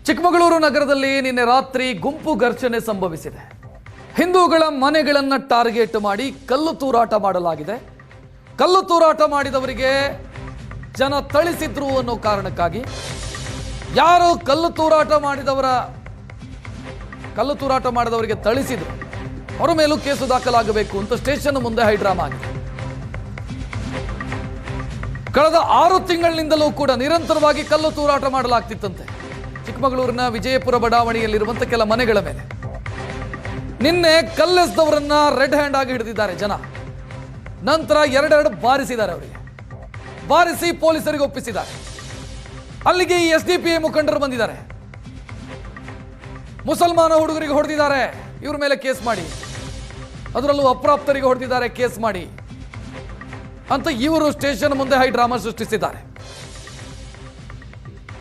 ಚಿಕ್ಕಮಗಳೂರು ನಗರದಲ್ಲಿ ನಿನ್ನೆ ರಾತ್ರಿ ಗುಂಪು ಘರ್ಷಣೆ ಸಂಭವಿಸಿದೆ. ಹಿಂದೂಗಳ ಮನೆಗಳನ್ನು ಟಾರ್ಗೆಟ್ ಮಾಡಿ ಕಲ್ಲು ತೂರಾಟ ಮಾಡಲಾಗಿದೆ. ಕಲ್ಲು ತೂರಾಟ ಮಾಡಿದವರಿಗೆ ಜನ ಥಳಿಸಿದ್ರು ಅನ್ನೋ ಕಾರಣಕ್ಕಾಗಿ ಯಾರು ಕಲ್ಲು ತೂರಾಟ ಮಾಡಿದವರಿಗೆ ಥಳಿಸಿದ್ರು ಅವರ ಮೇಲೂ ಕೇಸು ದಾಖಲಾಗಬೇಕು ಅಂತ ಸ್ಟೇಷನ್ ಮುಂದೆ ಹೈಡ್ರಾಮಾ ಆಗಿದೆ. ಕಳೆದ 6 ತಿಂಗಳಿನಿಂದಲೂ ಕೂಡ ನಿರಂತರವಾಗಿ ಕಲ್ಲು ತೂರಾಟ ಮಾಡಲಾಗ್ತಿತ್ತಂತೆ ಚಿಕ್ಕಮಗಳೂರಿನ ವಿಜಯಪುರ ಬಡಾವಣೆಯಲ್ಲಿರುವಂಥ ಕೆಲ ಮನೆಗಳ ಮೇಲೆ. ನಿನ್ನೆ ಕಲ್ಲೆಸೆದವರನ್ನ ರೆಡ್ ಹ್ಯಾಂಡ್ ಆಗಿ ಹಿಡಿದಿದ್ದಾರೆ ಜನ. ನಂತರ ಎರಡೆರಡು ಬಾರಿಸಿದ್ದಾರೆ, ಅವರಿಗೆ ಬಾರಿಸಿ ಪೊಲೀಸರಿಗೆ ಒಪ್ಪಿಸಿದ್ದಾರೆ. ಅಲ್ಲಿಗೆ ಈ SDPI ಮುಖಂಡರು ಬಂದಿದ್ದಾರೆ. ಮುಸಲ್ಮಾನ ಹುಡುಗರಿಗೆ ಹೊಡೆದಿದ್ದಾರೆ, ಇವ್ರ ಮೇಲೆ ಕೇಸ್ ಮಾಡಿ, ಅದರಲ್ಲೂ ಅಪ್ರಾಪ್ತರಿಗೆ ಹೊಡೆದಿದ್ದಾರೆ, ಕೇಸ್ ಮಾಡಿ ಅಂತ ಇವರು ಸ್ಟೇಷನ್ ಮುಂದೆ ಹೈ ಡ್ರಾಮಾ ಸೃಷ್ಟಿಸಿದ್ದಾರೆ.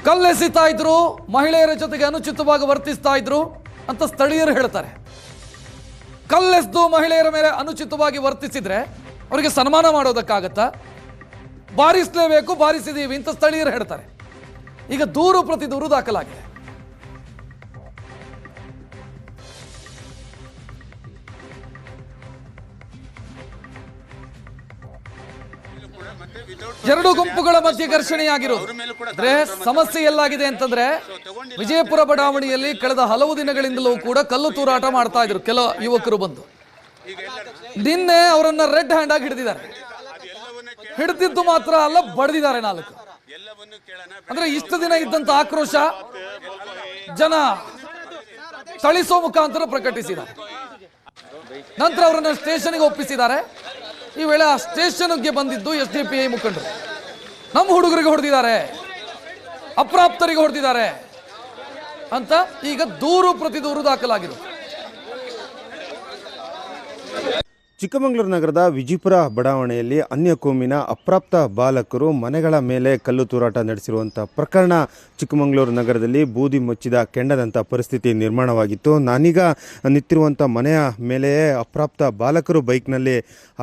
ಕಲ್ಲೆಸಿತಾ ಇದ್ರು, ಮಹಿಳೆಯರ ಜೊತೆಗೆ ಅನುಚಿತವಾಗಿ ವರ್ತಿಸ್ತಾ ಇದ್ರು ಅಂತ ಸ್ಥಳೀಯರು ಹೇಳ್ತಾರೆ. ಕಲ್ಲೆಸೆದು ಮಹಿಳೆಯರ ಮೇಲೆ ಅನುಚಿತವಾಗಿ ವರ್ತಿಸಿದ್ರೆ ಅವರಿಗೆ ಸನ್ಮಾನ ಮಾಡೋದಕ್ಕಾಗತ್ತಾ? ಬಾರಿಸಲೇಬೇಕು, ಬಾರಿಸಿದೀವಿ ಅಂತ ಸ್ಥಳೀಯರು ಹೇಳ್ತಾರೆ. ಈಗ ದೂರು ಪ್ರತಿ ದೂರು ದಾಖಲಾಗಿದೆ. ಎರಡು ಗುಂಪುಗಳ ಮಧ್ಯೆ ಘರ್ಷಣೆಯಾಗಿರೋದು. ಅಂದ್ರೆ ಸಮಸ್ಯೆ ಎಲ್ಲಾಗಿದೆ ಅಂತಂದ್ರೆ ವಿಜಯಪುರ ಬಡಾವಣೆಯಲ್ಲಿ ಕಳೆದ ಹಲವು ದಿನಗಳಿಂದಲೂ ಕೂಡ ಕಲ್ಲು ತೂರಾಟ ಮಾಡ್ತಾ ಇದ್ರು ಕೆಲ ಯುವಕರು ಬಂದು. ನಿನ್ನೆ ಅವರನ್ನ ರೆಡ್ ಹ್ಯಾಂಡ್ ಆಗಿ ಹಿಡಿದಿದ್ದಾರೆ. ಹಿಡಿದಿದ್ದು ಮಾತ್ರ ಅಲ್ಲ, ಬಡ್ದಿದ್ದಾರೆ 4. ಅಂದ್ರೆ ಇಷ್ಟು ದಿನ ಇದ್ದಂತ ಆಕ್ರೋಶ ಜನ ಥಳಿಸೋ ಮುಖಾಂತರ ಪ್ರಕಟಿಸಿದ್ದಾರೆ. ನಂತರ ಅವರನ್ನ ಸ್ಟೇಷನ್ಗೆ ಒಪ್ಪಿಸಿದ್ದಾರೆ. ಈ ವೇಳೆ ಆ ಸ್ಟೇಷನ್ಗೆ ಬಂದಿದ್ದು SDPI ಮುಖಂಡರು. ನಮ್ಮ ಹುಡುಗರಿಗೆ ಹೊಡೆದಿದ್ದಾರೆ, ಅಪ್ರಾಪ್ತರಿಗೆ ಹೊಡೆದಿದ್ದಾರೆ ಅಂತ ಈಗ ದೂರು ಪ್ರತಿ ದೂರು ದಾಖಲಾಗಿದೆ. ಚಿಕ್ಕಮಗಳೂರು ನಗರದ ವಿಜಯಪುರ ಬಡಾವಣೆಯಲ್ಲಿ ಅನ್ಯ ಕೋಮಿನ ಅಪ್ರಾಪ್ತ ಬಾಲಕರು ಮನೆಗಳ ಮೇಲೆ ಕಲ್ಲು ತೂರಾಟ ನಡೆಸಿರುವಂಥ ಪ್ರಕರಣ ಚಿಕ್ಕಮಗಳೂರು ನಗರದಲ್ಲಿ ಬೂದಿ ಮುಚ್ಚಿದ ಕೆಂಡದಂಥ ಪರಿಸ್ಥಿತಿ ನಿರ್ಮಾಣವಾಗಿತ್ತು. ನಾನೀಗ ನಿಂತಿರುವಂಥ ಮನೆಯ ಮೇಲೆಯೇ ಅಪ್ರಾಪ್ತ ಬಾಲಕರು ಬೈಕ್ನಲ್ಲಿ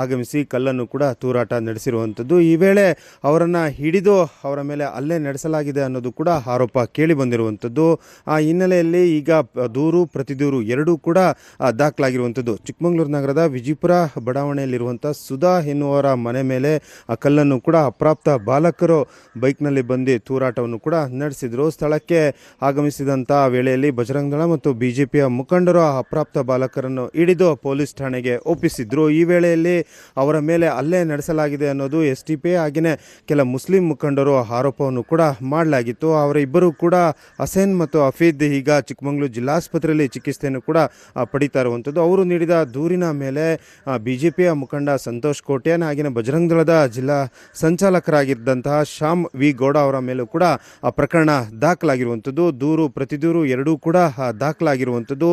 ಆಗಮಿಸಿ ಕಲ್ಲನ್ನು ಕೂಡ ತೂರಾಟ ನಡೆಸಿರುವಂಥದ್ದು. ಈ ವೇಳೆ ಅವರನ್ನು ಹಿಡಿದು ಅವರ ಮೇಲೆ ಹಲ್ಲೆ ನಡೆಸಲಾಗಿದೆ ಅನ್ನೋದು ಕೂಡ ಆರೋಪ ಕೇಳಿ ಬಂದಿರುವಂಥದ್ದು. ಆ ಹಿನ್ನೆಲೆಯಲ್ಲಿ ಈಗ ದೂರು ಪ್ರತಿದೂರು ಎರಡೂ ಕೂಡ ದಾಖಲಾಗಿರುವಂಥದ್ದು. ಚಿಕ್ಕಮಗಳೂರು ನಗರದ ವಿಜಯಪುರ ಬಡಾವಣೆಯಲ್ಲಿರುವಂಥ ಸುಧಾ ಎನ್ನುವರ ಮನೆ ಮೇಲೆ ಆ ಕಲ್ಲನ್ನು ಕೂಡ ಅಪ್ರಾಪ್ತ ಬಾಲಕರು ಬೈಕ್ನಲ್ಲಿ ಬಂದು ತೂರಾಟವನ್ನು ಕೂಡ ನಡೆಸಿದರು. ಸ್ಥಳಕ್ಕೆ ಆಗಮಿಸಿದಂಥ ವೇಳೆಯಲ್ಲಿ ಬಜರಂಗ ದಳ ಮತ್ತು BJPಯ ಮುಖಂಡರು ಆ ಅಪ್ರಾಪ್ತ ಬಾಲಕರನ್ನು ಹಿಡಿದು ಪೊಲೀಸ್ ಠಾಣೆಗೆ ಒಪ್ಪಿಸಿದ್ರು. ಈ ವೇಳೆಯಲ್ಲಿ ಅವರ ಮೇಲೆ ಹಲ್ಲೆ ನಡೆಸಲಾಗಿದೆ ಅನ್ನೋದು SDPI ಹಾಗೆಯೇ ಕೆಲ ಮುಸ್ಲಿಂ ಮುಖಂಡರು ಆರೋಪವನ್ನು ಕೂಡ ಮಾಡಲಾಗಿತ್ತು. ಅವರಿಬ್ಬರು ಕೂಡ ಹಸೇನ್ ಮತ್ತು ಹಫೀದ್ ಈಗ ಚಿಕ್ಕಮಗಳೂರು ಜಿಲ್ಲಾಸ್ಪತ್ರೆಯಲ್ಲಿ ಚಿಕಿತ್ಸೆಯನ್ನು ಕೂಡ ಪಡಿತಾ ಇರುವಂಥದ್ದು. ಅವರು ನೀಡಿದ ದೂರಿನ ಮೇಲೆ BJPಯ ಮುಖಂಡ ಸಂತೋಷ್ ಕೋಟ್ಯಾನ್ ಹಾಗೆಯೇ ಬಜರಂಗ ದಳದ ಜಿಲ್ಲಾ ಸಂಚಾಲಕರಾಗಿದ್ದಂತಹ ಶ್ಯಾಮ್ ವಿ ಗೌಡ ಅವರ ಮೇಲೂ ಕೂಡ ಆ ಪ್ರಕರಣ ದಾಖಲಾಗಿರುವಂಥದ್ದು. ದೂರು ಪ್ರತಿದೂರು ಎರಡೂ ಕೂಡ ದಾಖಲಾಗಿರುವಂಥದ್ದು.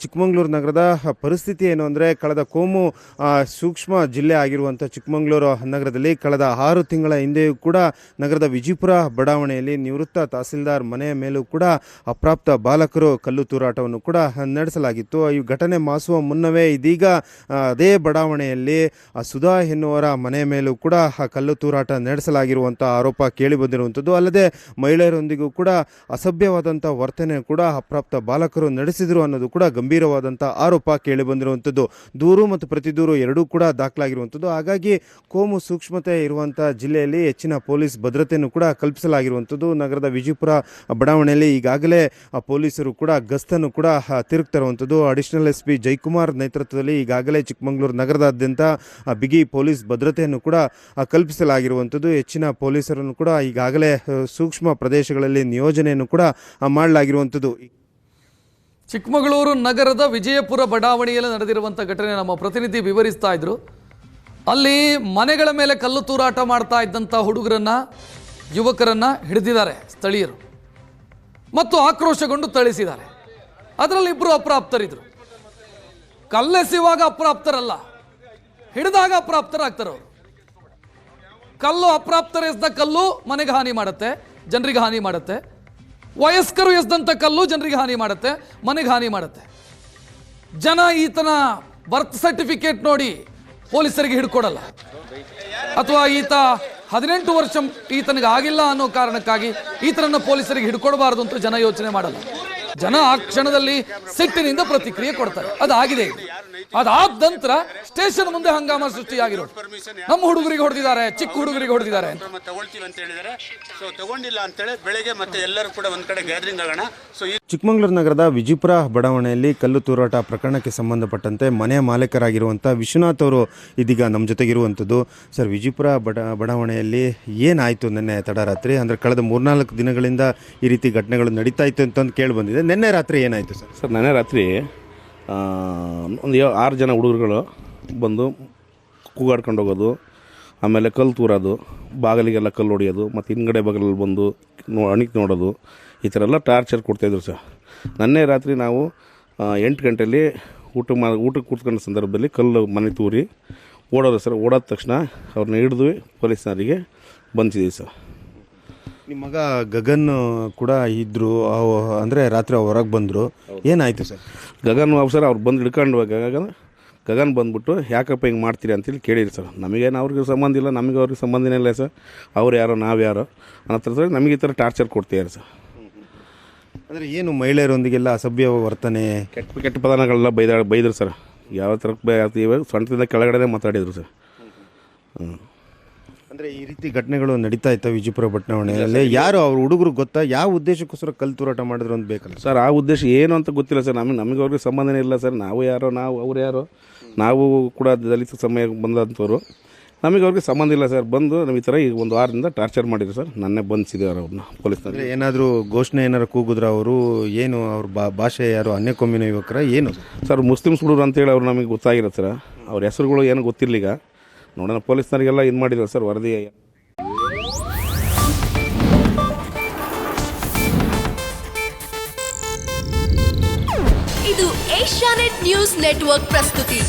ಚಿಕ್ಕಮಗಳೂರು ನಗರದ ಪರಿಸ್ಥಿತಿ ಏನು ಅಂದರೆ, ಕಳೆದ ಕೋಮು ಸೂಕ್ಷ್ಮ ಜಿಲ್ಲೆ ಆಗಿರುವಂಥ ಚಿಕ್ಕಮಗಳೂರು ನಗರದಲ್ಲಿ ಕಳೆದ 6 ತಿಂಗಳ ಹಿಂದೆಯೂ ಕೂಡ ನಗರದ ವಿಜಯಪುರ ಬಡಾವಣೆಯಲ್ಲಿ ನಿವೃತ್ತ ತಹಸೀಲ್ದಾರ್ ಮನೆಯ ಮೇಲೂ ಕೂಡ ಅಪ್ರಾಪ್ತ ಬಾಲಕರು ಕಲ್ಲು ತೂರಾಟವನ್ನು ಕೂಡ ನಡೆಸಲಾಗಿತ್ತು. ಈ ಘಟನೆ ಮಾಸುವ ಮುನ್ನವೇ ಇದೀಗ ಅದೇ ಬಡಾವಣೆಯಲ್ಲಿ ಸುಧಾ ಎನ್ನುವರ ಮನೆಯ ಮೇಲೂ ಕೂಡ ಕಲ್ಲು ತೂರಾಟ ನಡೆಸಲಾಗಿರುವಂಥ ಆರೋಪ ಕೇಳಿ ಬಂದಿರುವಂಥದ್ದು. ಅಲ್ಲದೆ ಮಹಿಳೆಯರೊಂದಿಗೂ ಕೂಡ ಅಸಭ್ಯವಾದಂಥ ವರ್ತನೆ ಕೂಡ ಅಪ್ರಾಪ್ತ ಬಾಲಕರು ನಡೆಸಿದರು ಅನ್ನೋದು ಕೂಡ ಗಂಭೀರವಾದಂಥ ಆರೋಪ ಕೇಳಿ ಬಂದಿರುವಂಥದ್ದು. ದೂರು ಮತ್ತು ಪ್ರತಿದೂರು ಎರಡೂ ಕೂಡ ದಾಖಲಾಗಿರುವಂಥದ್ದು. ಹಾಗಾಗಿ ಕೋಮು ಸೂಕ್ಷ್ಮತೆ ಇರುವಂಥ ಜಿಲ್ಲೆಯಲ್ಲಿ ಹೆಚ್ಚಿನ ಪೊಲೀಸ್ ಭದ್ರತೆಯನ್ನು ಕೂಡ ಕಲ್ಪಿಸಲಾಗಿರುವಂಥದ್ದು. ನಗರದ ವಿಜಯಪುರ ಬಡಾವಣೆಯಲ್ಲಿ ಈಗಾಗಲೇ ಪೊಲೀಸರು ಕೂಡ ಗಸ್ತನ್ನು ಕೂಡ ತಿರುಗ್ತಿರುವಂಥದ್ದು. ಅಡಿಷನಲ್ SP ಜಯಕುಮಾರ್ ನೇತೃತ್ವದಲ್ಲಿ ಈಗಾಗಲೇ ಚಿಕ್ಕಮಗಳೂರು ನಗರದಾದ್ಯಂತ ಬಿಗಿ ಪೊಲೀಸ್ ಭದ್ರತೆಯನ್ನು ಕೂಡ ಕಲ್ಪಿಸಲಾಗಿರುವಂಥದ್ದು. ಹೆಚ್ಚಿನ ಪೊಲೀಸರನ್ನು ಕೂಡ ಈಗಾಗಲೇ ಸೂಕ್ಷ್ಮ ಪ್ರದೇಶಗಳಲ್ಲಿ ನಿಯೋಜನೆಯನ್ನು ಕೂಡ ಮಾಡಲಾಗಿರುವಂಥದ್ದು. ಚಿಕ್ಕಮಗಳೂರು ನಗರದ ವಿಜಯಪುರ ಬಡಾವಣೆಯಲ್ಲಿ ನಡೆದಿರುವಂಥ ಘಟನೆ ನಮ್ಮ ಪ್ರತಿನಿಧಿ ವಿವರಿಸ್ತಾ ಇದ್ರು. ಅಲ್ಲಿ ಮನೆಗಳ ಮೇಲೆ ಕಲ್ಲು ತೂರಾಟ ಮಾಡ್ತಾ ಇದ್ದಂಥ ಯುವಕರನ್ನ ಹಿಡಿದಿದ್ದಾರೆ ಸ್ಥಳೀಯರು ಮತ್ತು ಆಕ್ರೋಶಗೊಂಡು ಥಳಿಸಿದ್ದಾರೆ. ಅದರಲ್ಲಿ 2 ಅಪ್ರಾಪ್ತರಿದ್ರು. ಕಲ್ಲೆಸೆಯುವಾಗ ಅಪ್ರಾಪ್ತರಲ್ಲ, ಹಿಡಿದಾಗ ಅಪ್ರಾಪ್ತರಾಗ್ತಾರೆ ಅವರು. ಕಲ್ಲು ಅಪ್ರಾಪ್ತರು ಎಸ್ದ ಕಲ್ಲು ಮನೆಗೆ ಹಾನಿ ಮಾಡುತ್ತೆ, ಜನರಿಗೆ ಹಾನಿ ಮಾಡುತ್ತೆ. ವಯಸ್ಕರು ಎಸ್ದಂಥ ಕಲ್ಲು ಜನರಿಗೆ ಹಾನಿ ಮಾಡುತ್ತೆ, ಮನೆಗೆ ಹಾನಿ ಮಾಡುತ್ತೆ. ಜನ ಈತನ ಬರ್ತ್ ಸರ್ಟಿಫಿಕೇಟ್ ನೋಡಿ ಪೊಲೀಸರಿಗೆ ಹಿಡ್ಕೊಡಲ್ಲ, ಅಥವಾ ಈತ 18 ವರ್ಷ ಈತನಿಗೆ ಆಗಿಲ್ಲ ಅನ್ನೋ ಕಾರಣಕ್ಕಾಗಿ ಈತನನ್ನ ಪೊಲೀಸರಿಗೆ ಹಿಡ್ಕೊಡಬಾರದು ಅಂತ ಜನ ಯೋಚನೆ ಮಾಡಲ್ಲ. ಜನ ಆ ಕ್ಷಣದಲ್ಲಿ ಸಿಟ್ಟಿನಿಂದ ಪ್ರತಿಕ್ರಿಯೆ ಕೊಡ್ತಾರೆ. ಅದಾಗಿದೆ. ಅದಾದ ನಂತರ ಸ್ಟೇಷನ್ ಮುಂದೆ ಹಂಗಾಮ ಸೃಷ್ಟಿಯಾಗಿರೋದು. ನಮ್ಮ ಹುಡುಗರಿಗೆ ಹೊಡೆದಿದ್ದಾರೆ, ಚಿಕ್ಕ ಹುಡುಗರಿಗೆ ಹೊಡೆದಿದ್ದಾರೆ ಅಂತ. ತಗೊಳ್ತೀವಿ ಅಂತ ಹೇಳಿದರೆ, ಸೊ ತಗೊಂಡಿಲ್ಲ ಅಂತೇಳಿ ಬೆಳಗ್ಗೆ ಮತ್ತೆ ಎಲ್ಲರೂ ಕೂಡ ಒಂದ್ ಕಡೆ ಗ್ಯಾದರಿಂಗ್ ಆಗೋಣ. ಸೊ ಚಿಕ್ಕಮಗಳೂರು ನಗರದ ವಿಜಯಪುರ ಬಡಾವಣೆಯಲ್ಲಿ ಕಲ್ಲು ತೂರಾಟ ಪ್ರಕರಣಕ್ಕೆ ಸಂಬಂಧಪಟ್ಟಂತೆ ಮನೆಯ ಮಾಲೀಕರಾಗಿರುವಂಥ ವಿಶ್ವನಾಥ್ ಅವರು ಇದೀಗ ನಮ್ಮ ಜೊತೆಗಿರುವಂಥದ್ದು. ಸರ್, ವಿಜಯಪುರ ಬಡಾವಣೆಯಲ್ಲಿ ಏನಾಯಿತು ನಿನ್ನೆ ತಡರಾತ್ರಿ? ಅಂದರೆ ಕಳೆದ 3-4 ದಿನಗಳಿಂದ ಈ ರೀತಿ ಘಟನೆಗಳು ನಡೀತಾ ಇತ್ತು ಅಂತಂದು ಕೇಳಿ ಬಂದಿದೆ. ನಿನ್ನೆ ರಾತ್ರಿ ಏನಾಯಿತು ಸರ್? ಸರ್, ನಿನ್ನೆ ರಾತ್ರಿ ಒಂದು 6 ಜನ ಹುಡುಗರುಗಳು ಬಂದು ಕೂಗಾಡ್ಕೊಂಡು ಹೋಗೋದು, ಆಮೇಲೆ ಕಲ್ಲು ತೂರೋದು, ಬಾಗಿಲಿಗೆಲ್ಲ ಕಲ್ಲು ಹೊಡೆಯೋದು, ಮತ್ತು ಹಿಂದ್ಗಡೆ ಬಾಗಿಲಲ್ಲಿ ಬಂದು ಅಣಿಕ್ ನೋಡೋದು, ಈ ಥರ ಎಲ್ಲ ಟಾರ್ಚರ್ ಕೊಡ್ತಾಯಿದ್ರು ಸರ್. ನಿನ್ನೆ ರಾತ್ರಿ ನಾವು 8 ಗಂಟೆಯಲ್ಲಿ ಊಟಕ್ಕೆ ಕೂತ್ಕೊಂಡ ಸಂದರ್ಭದಲ್ಲಿ ಕಲ್ಲು ಮನೆ ತೂರಿ ಓಡೋದು ಸರ್. ಓಡೋದ ತಕ್ಷಣ ಅವ್ರನ್ನ ಹಿಡಿದು ಪೊಲೀಸ್ನವರಿಗೆ ಬಂದಿದ್ದೀವಿ ಸರ್. ನಿಮ್ಮ ಮಗ ಗಗನ್ ಕೂಡ ಇದ್ದರು, ಅಂದರೆ ರಾತ್ರಿ ಹೊರಗೆ ಬಂದರು. ಏನಾಯಿತು ಸರ್? ಗಗನ್ ಸರ್ ಅವ್ರು ಬಂದು ಹಿಡ್ಕೊಂಡು ಗಗನ್ ಬಂದುಬಿಟ್ಟು ಯಾಕಪ್ಪ ಹಿಂಗೆ ಮಾಡ್ತೀರಿ ಅಂತೇಳಿ ಕೇಳಿರಿ ಸರ್. ನಮಗೇನು ಅವ್ರಿಗೆ ಸಂಬಂಧ ಇಲ್ಲ, ನಮಗೆ ಅವ್ರಿಗೆ ಸಂಬಂಧನೇ ಇಲ್ಲ ಸರ್. ಅವ್ರು ಯಾರೋ ನಾವು ಯಾರೋ ಅನ್ನೋ ಸರ್ ನಮಗೆ ಈ ಥರ ಟಾರ್ಚರ್ ಕೊಡ್ತೀಯಾರ ಸರ್. ಅಂದರೆ ಏನು ಮಹಿಳೆಯರೊಂದಿಗೆಲ್ಲ ಅಸಭ್ಯ ವರ್ತನೆ, ಕೆಟ್ಟ ಪದಗಳನ್ನ ಬೈದರು ಸರ್. ಯಾವ ಥರ ಸ್ವಂತದಿಂದ ಕೆಳಗಡೆ ಮಾತಾಡಿದರು ಸರ್. ಅಂದರೆ ಈ ರೀತಿ ಘಟನೆಗಳು ನಡೀತಾ ಇತ್ತು ವಿಜಯಪುರ ಬಡಾವಣೆಯಲ್ಲಿ. ಯಾರು ಅವ್ರ ಹುಡುಗರು ಗೊತ್ತಾ? ಯಾವ ಉದ್ದೇಶಕ್ಕೋಸ್ಕರ ಕಲ್ಲು ತೂರಾಟ ಮಾಡಿದ್ರು ಅಂತ ಬೇಕಲ್ಲ ಸರ್? ಆ ಉದ್ದೇಶ ಏನು ಅಂತ ಗೊತ್ತಿಲ್ಲ ಸರ್. ನಮಗೆ ಅವ್ರಿಗೆ ಸಂಬಂಧನೇ ಇಲ್ಲ ಸರ್. ನಾವು ಯಾರೋ, ಅವ್ರು ಯಾರೋ, ನಾವು ಕೂಡ ದಲಿತ ಸಮಯ ಬಂದಂಥವ್ರು. ನಮಗೆ ಅವ್ರಿಗೆ ಸಂಬಂಧ ಇಲ್ಲ ಸರ್. ಬಂದು ನಾವು ಈ ಥರ ಈಗ 1 ವಾರದಿಂದ ಟಾರ್ಚರ್ ಮಾಡಿದ್ರು ಸರ್. ನನ್ನೇ ಬಂಧಿಸಿದ್ದಾರೆ ಅವ್ರನ್ನ ಪೊಲೀಸ್ನವ್ರು. ಏನಾದರೂ ಘೋಷಣೆ ಏನಾರು ಕೂಗಿದ್ರ ಅವರು? ಏನು ಅವ್ರ ಭಾಷೆ ಯಾರು? ಅನ್ಯಕೊಮ್ಮಿನ ಯುವಕರ ಏನು ಸರ್? ಮುಸ್ಲಿಮ್ಸ್ ಹುಡುಗರು ಅಂತೇಳಿ ಅವ್ರು ನಮಗೆ ಗೊತ್ತಾಗಿರುತ್ತೆ ಸರ್. ಅವ್ರ ಹೆಸರುಗಳು ಏನು ಗೊತ್ತಿರಲಿಲ್ಲ. ಈಗ ನೋಡೋಣ, ಪೊಲೀಸ್ನವರಿಗೆಲ್ಲ ಇದು ಮಾಡಿದ್ರು ಸರ್ ವರದಿ. ಇದು ಏಷ್ಯಾನೆಟ್ ನ್ಯೂಸ್ ನೆಟ್ವರ್ಕ್ ಪ್ರಸ್ತುತಿ.